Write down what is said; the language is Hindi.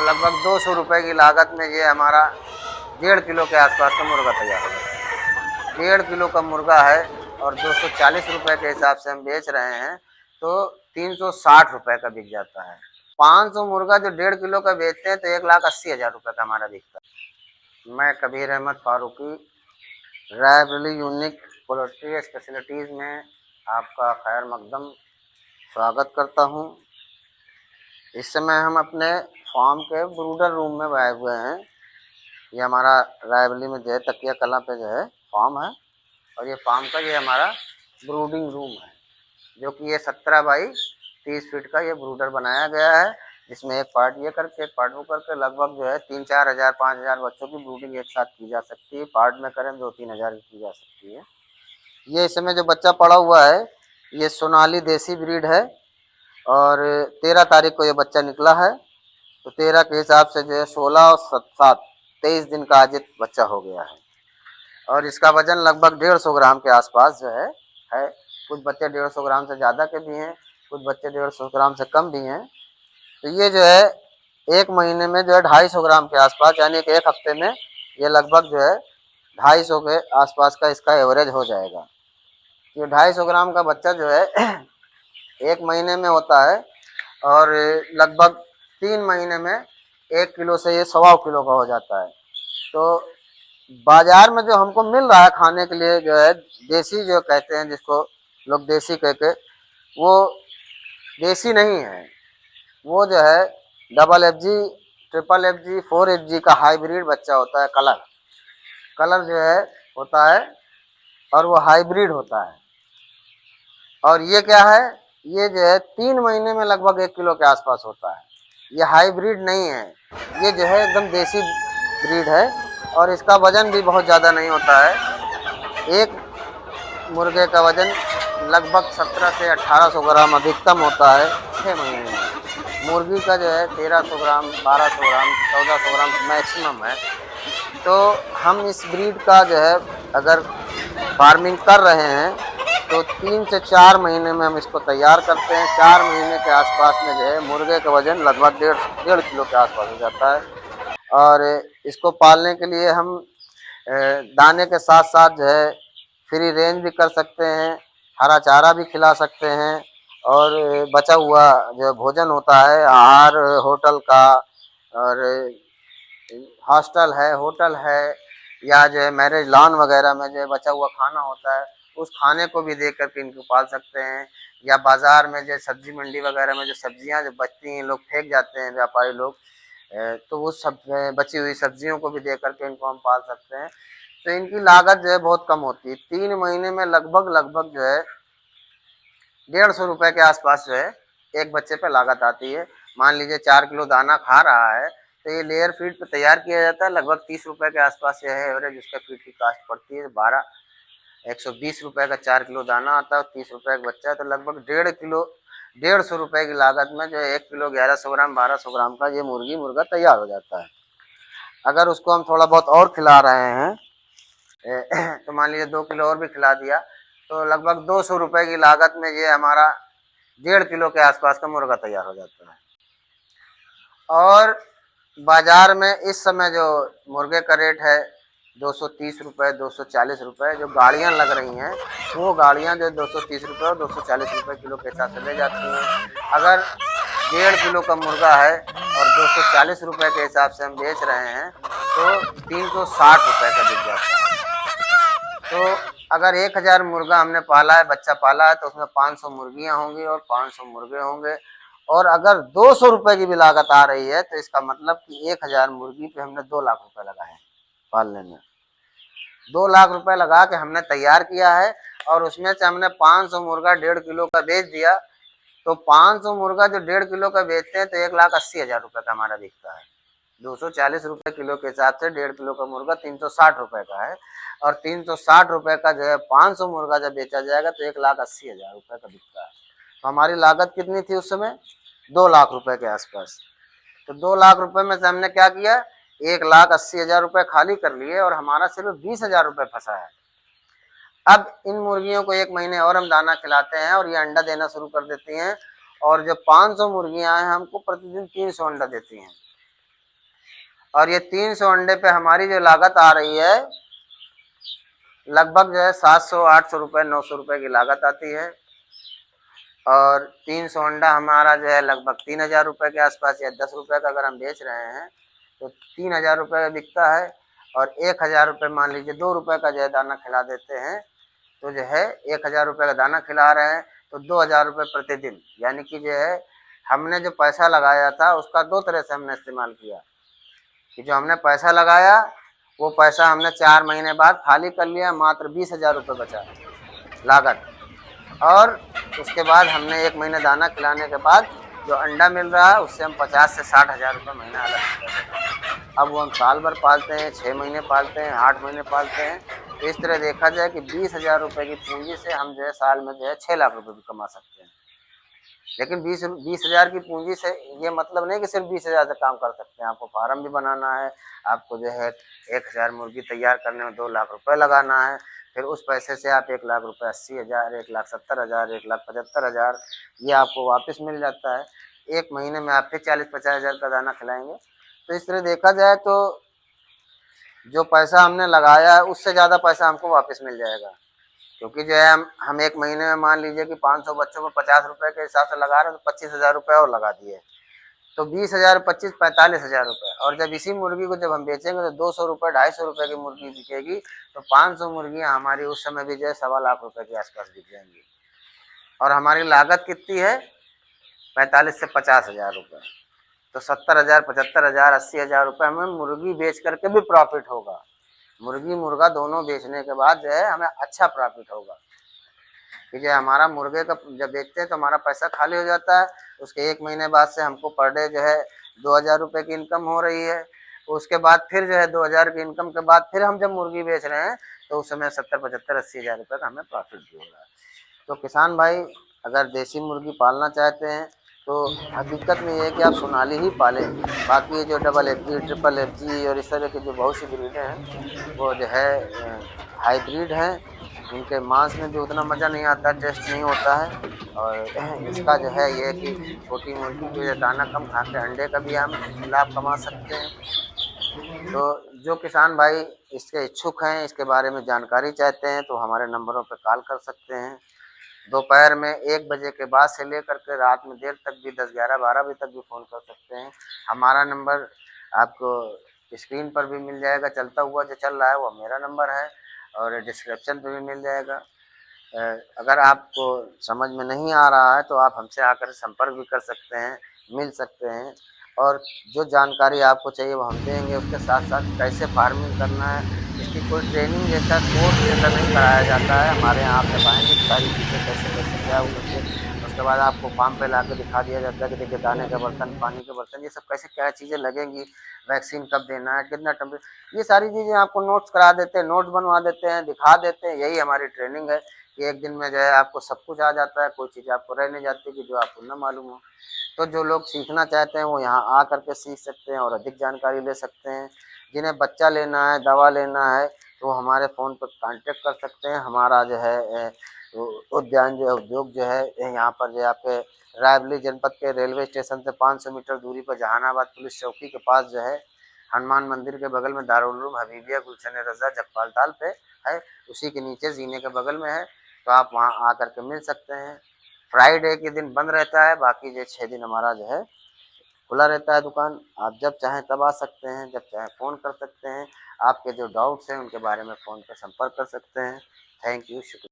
लगभग 200 रुपये की लागत में ये हमारा 1.5 किलो के आसपास का मुर्गा तैयार हो गया। 1.5 किलो का मुर्गा है और 240 रुपये के हिसाब से हम बेच रहे हैं तो 360 रुपये का बिक जाता है। 500 मुर्गा जो 1.5 किलो का बेचते हैं तो 1,80,000 रुपये का हमारा बिकता है। मैं Kabir Ahmad Farooqui, Raebareli unique poultry specialities में आपका खैर मकदम स्वागत करता हूँ। इस समय हम अपने फार्म के ब्रूडर रूम में आए हुए हैं। ये हमारा रायबरेली में जो है तकिया कला पे जो है फार्म है और ये फार्म का ये हमारा ब्रूडिंग रूम है, जो कि ये 17 बाई 30 फीट का ये ब्रूडर बनाया गया है, जिसमें एक पार्ट ये करके एक पार्ट वो करके लगभग जो है 3-4 हज़ार 5 हज़ार बच्चों की ब्रूडिंग एक साथ की जा सकती है। पार्ट में करें 2-3 हज़ार की जा सकती है। ये इस समय जो बच्चा पड़ा हुआ है ये सोनाली देसी ब्रीड है और 13 तारीख को ये बच्चा निकला है, तो 13 के हिसाब से जो है 16 और 7 23 दिन का आज बच्चा हो गया है और इसका वजन लगभग 150 ग्राम के आसपास जो है। कुछ बच्चे 150 ग्राम से ज़्यादा के भी हैं, कुछ बच्चे 150 ग्राम से कम भी हैं। तो ये जो है एक महीने में जो है 250 ग्राम के आसपास, यानी कि एक हफ्ते में ये लगभग जो है 250 के आसपास का इसका एवरेज हो जाएगा। ये 250 ग्राम का बच्चा जो है एक महीने में होता है और लगभग 3 महीने में 1 किलो से ये 1.25 किलो का हो जाता है। तो बाजार में जो हमको मिल रहा है खाने के लिए जो है देसी जो कहते हैं, जिसको लोग देसी कहते, वो देसी नहीं है। वो जो है FFG, FFG, 4FG का हाइब्रिड बच्चा होता है। कलर जो है होता है और वो हाइब्रिड होता है। और ये क्या है, ये जो है 3 महीने में लगभग 1 किलो के आसपास होता है। ये हाइब्रिड नहीं है, ये जो है एकदम देसी ब्रीड है और इसका वजन भी बहुत ज़्यादा नहीं होता है। एक मुर्गे का वजन लगभग 17 से 1800 ग्राम अधिकतम होता है 6 महीने में। मुर्गी का जो है 1300 ग्राम, 1200 ग्राम, 1400 ग्राम मैक्सिमम है। तो हम इस ब्रीड का जो है अगर फार्मिंग कर रहे हैं तो 3 से 4 महीने में हम इसको तैयार करते हैं। 4 महीने के आसपास में जो है मुर्गे का वजन लगभग 1.5 किलो के आसपास हो जाता है। और इसको पालने के लिए हम दाने के साथ साथ जो है फ्री रेंज भी कर सकते हैं, हरा चारा भी खिला सकते हैं और बचा हुआ जो भोजन होता है आहार होटल का और हॉस्टल है, होटल है या जो है मैरिज लॉन वगैरह में जो बचा हुआ खाना होता है, उस खाने को भी दे करके इनको पाल सकते हैं। या बाज़ार में जो सब्जी मंडी वगैरह में जो सब्जियां जो बचती हैं, लोग फेंक जाते हैं व्यापारी लोग, तो वो सब बची हुई सब्जियों को भी दे करके इनको हम पाल सकते हैं। तो इनकी लागत जो है बहुत कम होती है। 3 महीने में लगभग जो है 150 रुपये के आसपास जो है एक बच्चे पे लागत आती है। मान लीजिए 4 किलो दाना खा रहा है तो ये लेयर फीड पे तैयार किया जाता है। लगभग 30 रुपये के आसपास जो है एवरेज उसका फीड की कास्ट पड़ती है। 120 रुपये का 4 किलो दाना आता है और 30 रुपये का बच्चा है, तो लगभग 150 रुपये की लागत में जो है 1 किलो 1100 ग्राम 1200 ग्राम का ये मुर्गा तैयार हो जाता है। अगर उसको हम थोड़ा बहुत और खिला रहे हैं तो मान लीजिए 2 किलो और भी खिला दिया तो लगभग 200 रुपये की लागत में ये हमारा 1.5 किलो के आसपास का मुर्गा तैयार हो जाता है। और बाजार में इस समय जो मुर्गे का रेट है 230 रुपये, 240 रुपये, जो गाड़ियाँ लग रही हैं वो गाड़ियाँ जो 230 रुपये और 240 रुपये किलो के हिसाब से ले जाती हैं। अगर 1.5 किलो का मुर्गा है और 240 रुपये के हिसाब से हम बेच रहे हैं तो 360 रुपये का बिक जाता है। तो अगर 1000 मुर्गा हमने पाला है, बच्चा पाला है, तो उसमें 500 मुर्गियाँ होंगी और 500 मुर्गे होंगे। और अगर 200 रुपये की भी लागत आ रही है तो इसका मतलब कि 1000 मुर्गी पे हमने 2 लाख रुपए लगाए हैं पालने में। 2 लाख रुपए लगा के हमने तैयार किया है और उसमें से हमने 500 मुर्गा 1.5 किलो का बेच दिया, तो 500 मुर्गा जो 1.5 किलो का बेचते हैं तो 1,80,000 रुपये का हमारा बिकता है। 240 रुपये किलो के हिसाब से 1.5 किलो का मुर्गा 360 रुपये का है और 360 रुपये का जो है 500 मुर्गा जब बेचा जाएगा तो 1,80,000 रुपये का बिकता है। तो हमारी लागत कितनी थी उस समय? 2 लाख रुपए के आसपास। तो 2 लाख रुपए में से हमने क्या किया, 1,80,000 रुपये खाली कर लिए और हमारा सिर्फ 20,000 रुपये फंसा है। अब इन मुर्गियों को 1 महीने और हम दाना खिलाते हैं और ये अंडा देना शुरू कर देती हैं और जो 500 मुर्गियां हैं हमको प्रतिदिन 300 अंडा देती हैं। और ये 300 अंडे पे हमारी जो लागत आ रही है लगभग जो है 700-800 रुपये 900 रुपये की लागत आती है। और 300 अंडा हमारा जो है लगभग 3000 रुपये के आसपास या 10 रुपये का अगर हम बेच रहे हैं तो 3000 रुपये का बिकता है। और 1000 रुपये मान लीजिए 2 रुपये का जो है दाना खिला देते हैं तो जो है 1000 रुपये का दाना खिला रहे हैं तो 2000 रुपये प्रतिदिन, यानी कि जो है हमने जो पैसा लगाया था उसका 2 तरह से हमने इस्तेमाल किया कि जो हमने पैसा लगाया वो पैसा हमने 4 महीने बाद खाली कर लिया, मात्र 20,000 रुपये बचा लागत। और उसके बाद हमने 1 महीने दाना खिलाने के बाद जो अंडा मिल रहा है उससे हम 50 से 60,000 रुपये महीना अलग कर देते हैं। अब वो हम साल भर पालते हैं, 6 महीने पालते हैं, 8 महीने पालते हैं। तो इस तरह देखा जाए कि 20,000 रुपये की पूंजी से हम जो है साल में जो है 6 लाख रुपये भी कमा सकते हैं। लेकिन 20,000 की पूंजी से ये मतलब नहीं कि सिर्फ 20,000 से काम कर सकते हैं, आपको फार्म भी बनाना है, आपको जो है 1000 मुर्गी तैयार करने में 2 लाख रुपए लगाना है। फिर उस पैसे से आप 1 लाख रुपये 80,000, 1,70,000, 1,75,000 ये आपको वापस मिल जाता है। 1 महीने में आप फिर 40-50,000 का दाना खिलाएंगे। तो इस तरह देखा जाए तो जो पैसा हमने लगाया है उससे ज़्यादा पैसा हमको वापस मिल जाएगा, क्योंकि जो है हम 1 महीने में मान लीजिए कि 500 बच्चों को 50 रुपये के हिसाब से लगा रहे हैं तो 25,000 रुपये और लगा दिए, तो 20,000 25 45,000 रुपये। और जब इसी मुर्गी को जब हम बेचेंगे तो 200 रुपये 250 रुपये की मुर्गी बिकेगी, तो 500 मुर्गियाँ हमारी उस समय भी जो है 1.25 लाख रुपये के आसपास बिक जाएंगी। और हमारी लागत कितनी है 45 से 50,000 रुपये, तो 70,000 75,000 80,000 रुपये हमें मुर्गी बेच करके भी प्रॉफिट होगा। मुर्गी मुर्गा दोनों बेचने के बाद जो है हमें अच्छा प्रॉफिट होगा कि जो हमारा मुर्गे का जब बेचते हैं तो हमारा पैसा खाली हो जाता है। उसके 1 महीने बाद से हमको पर डे जो है 2,000 रुपये की इनकम हो रही है। उसके बाद फिर जो है 2,000 की इनकम के बाद फिर हम जब मुर्गी बेच रहे हैं तो उस समय 70 75 80,000 रुपये का हमें प्रॉफिट भी हो रहा है। तो किसान भाई अगर देसी मुर्गी पालना चाहते हैं तो हकीकत में ये है कि आप सोनाली ही पालें। बाकी ये जो डबल एफजी ट्रिपल एफजी और इस तरह की जो बहुत सी ब्रीडें हैं वो जो है हाइब्रिड हैं, इनके मांस में भी उतना मज़ा नहीं आता, टेस्ट नहीं होता है। और इसका जो है ये कि छोटी मुर्गी को ये दाना कम खा के अंडे का भी हम लाभ कमा सकते हैं। तो जो किसान भाई इसके इच्छुक हैं, इसके बारे में जानकारी चाहते हैं तो हमारे नंबरों पर कॉल कर सकते हैं। दोपहर में 1 बजे के बाद से लेकर के रात में देर तक भी 10 11 12 बजे तक भी फ़ोन कर सकते हैं। हमारा नंबर आपको स्क्रीन पर भी मिल जाएगा, चलता हुआ जो चल रहा है वो मेरा नंबर है और डिस्क्रिप्शन पे भी मिल जाएगा। अगर आपको समझ में नहीं आ रहा है तो आप हमसे आकर संपर्क भी कर सकते हैं, मिल सकते हैं और जो जानकारी आपको चाहिए वो हम देंगे। उसके साथ-साथ कैसे फार्मिंग करना है, इसकी कोई ट्रेनिंग जैसा कोर्स जैसा नहीं कराया जाता है। हमारे यहाँ आप बताएँगे सारी चीज़ें कैसे-कैसे क्या वो करके, उसके बाद आपको फार्म पे लाके दिखा दिया जाता है कि देखिए दाने का बर्तन, पानी के बर्तन, ये सब कैसे क्या चीज़ें लगेंगी, वैक्सीन कब देना है, कितना टेम्परेचर, ये सारी चीज़ें आपको नोट्स करा देते हैं, नोट्स बनवा देते हैं, दिखा देते हैं। यही हमारी ट्रेनिंग है कि एक दिन में जो है आपको सब कुछ आ जाता है, कोई चीज़ आपको रह नहीं जाती कि जो आपको ना मालूम हो। तो जो लोग सीखना चाहते हैं वो यहाँ आ करके सीख सकते हैं और अधिक जानकारी ले सकते हैं। जिन्हें बच्चा लेना है, दवा लेना है तो हमारे फ़ोन पर कांटेक्ट कर सकते हैं। हमारा जो है उद्यान जो है उद्योग जो है यहाँ पर जो है आपके रायबरेली जनपद के रेलवे स्टेशन से 500 मीटर दूरी पर जहानाबाद पुलिस चौकी के पास जो है हनुमान मंदिर के बगल में दारुल उलूम हबीबिया गुलशन रज़ा जगपाल ताल पे है, उसी के नीचे जीने के बगल में है। तो आप वहाँ आ करके मिल सकते हैं। फ्राइडे के दिन बंद रहता है, बाकी जो 6 दिन हमारा जो है खुला रहता है दुकान। आप जब चाहें तब आ सकते हैं, जब चाहें फ़ोन कर सकते हैं। आपके जो डाउट्स हैं उनके बारे में फ़ोन पर संपर्क कर सकते हैं। थैंक यू, शुक्रिया।